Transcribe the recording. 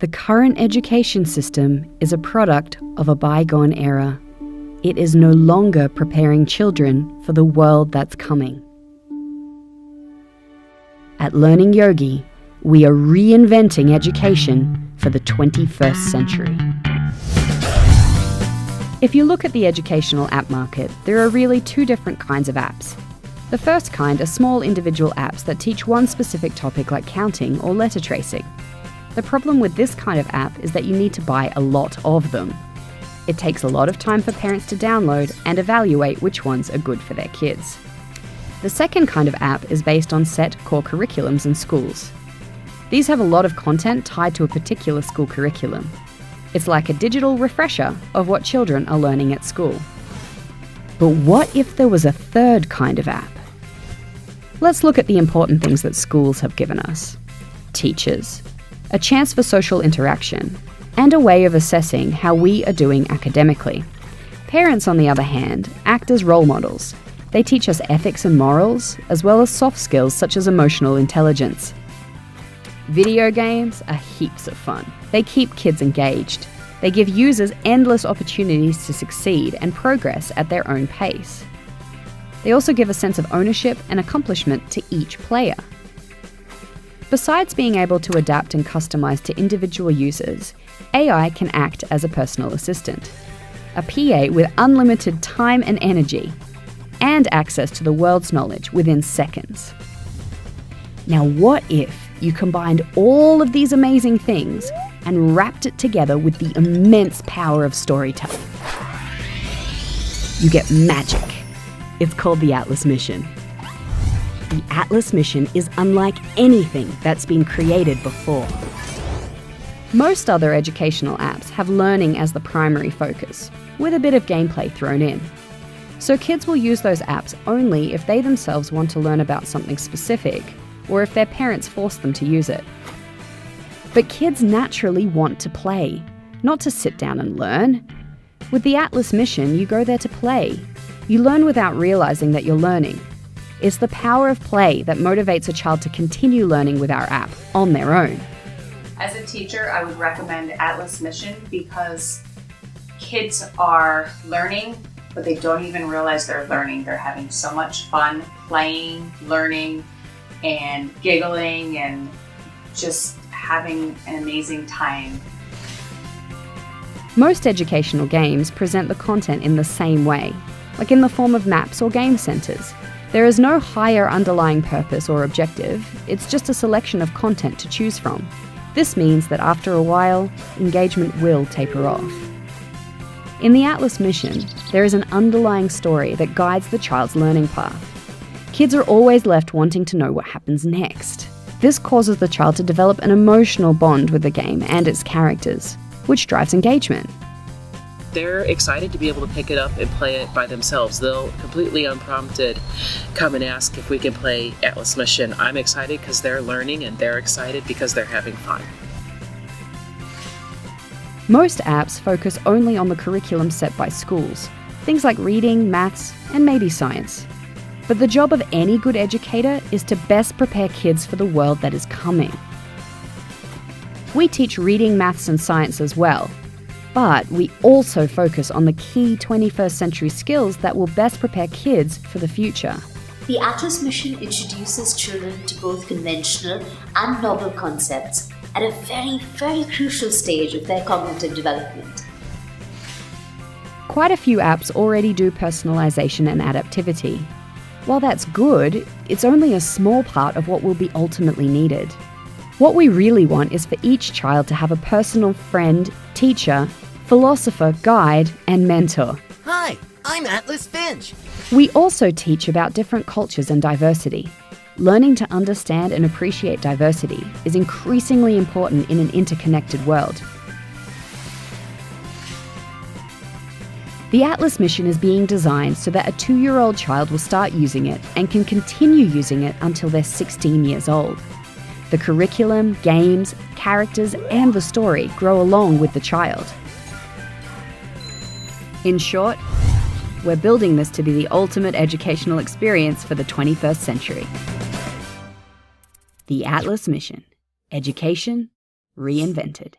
The current education system is a product of a bygone era. It is no longer preparing children for the world that's coming. At Learning Yogi, we are reinventing education for the 21st century. If you look at the educational app market, there are really two different kinds of apps. The first kind are small individual apps that teach one specific topic like counting or letter tracing. The problem with this kind of app is that you need to buy a lot of them. It takes a lot of time for parents to download and evaluate which ones are good for their kids. The second kind of app is based on set core curriculums in schools. These have a lot of content tied to a particular school curriculum. It's like a digital refresher of what children are learning at school. But what if there was a third kind of app? Let's look at the important things that schools have given us. Teachers, a chance for social interaction, and a way of assessing how we are doing academically. Parents, on the other hand, act as role models. They teach us ethics and morals, as well as soft skills such as emotional intelligence. Video games are heaps of fun. They keep kids engaged. They give users endless opportunities to succeed and progress at their own pace. They also give a sense of ownership and accomplishment to each player. Besides being able to adapt and customize to individual users, AI can act as a personal assistant, a PA with unlimited time and energy, and access to the world's knowledge within seconds. Now, what if you combined all of these amazing things and wrapped it together with the immense power of storytelling? You get magic. It's called the Atlas Mission. The Atlas Mission is unlike anything that's been created before. Most other educational apps have learning as the primary focus, with a bit of gameplay thrown in. So kids will use those apps only if they themselves want to learn about something specific, or if their parents force them to use it. But kids naturally want to play, not to sit down and learn. With the Atlas Mission, you go there to play. You learn without realizing that you're learning. It's the power of play that motivates a child to continue learning with our app on their own. As a teacher, I would recommend Atlas Mission because kids are learning, but they don't even realize they're learning. They're having so much fun playing, learning, and giggling, and just having an amazing time. Most educational games present the content in the same way, like in the form of maps or game centers. There is no higher underlying purpose or objective, it's just a selection of content to choose from. This means that after a while, engagement will taper off. In the Atlas Mission, there is an underlying story that guides the child's learning path. Kids are always left wanting to know what happens next. This causes the child to develop an emotional bond with the game and its characters, which drives engagement. They're excited to be able to pick it up and play it by themselves. They'll completely unprompted come and ask if we can play Atlas Mission. I'm excited because they're learning, and they're excited because they're having fun. Most apps focus only on the curriculum set by schools, things like reading, maths, and maybe science. But the job of any good educator is to best prepare kids for the world that is coming. We teach reading, maths, and science as well. But we also focus on the key 21st century skills that will best prepare kids for the future. The Atlas Mission introduces children to both conventional and novel concepts at a very, very crucial stage of their cognitive development. Quite a few apps already do personalization and adaptivity. While that's good, it's only a small part of what will be ultimately needed. What we really want is for each child to have a personal friend, teacher, philosopher, guide, and mentor. Hi, I'm Atlas Finch. We also teach about different cultures and diversity. Learning to understand and appreciate diversity is increasingly important in an interconnected world. The Atlas Mission is being designed so that a 2-year-old child will start using it and can continue using it until they're 16 years old. The curriculum, games, characters, and the story grow along with the child. In short, we're building this to be the ultimate educational experience for the 21st century. The Atlas Mission. Education reinvented.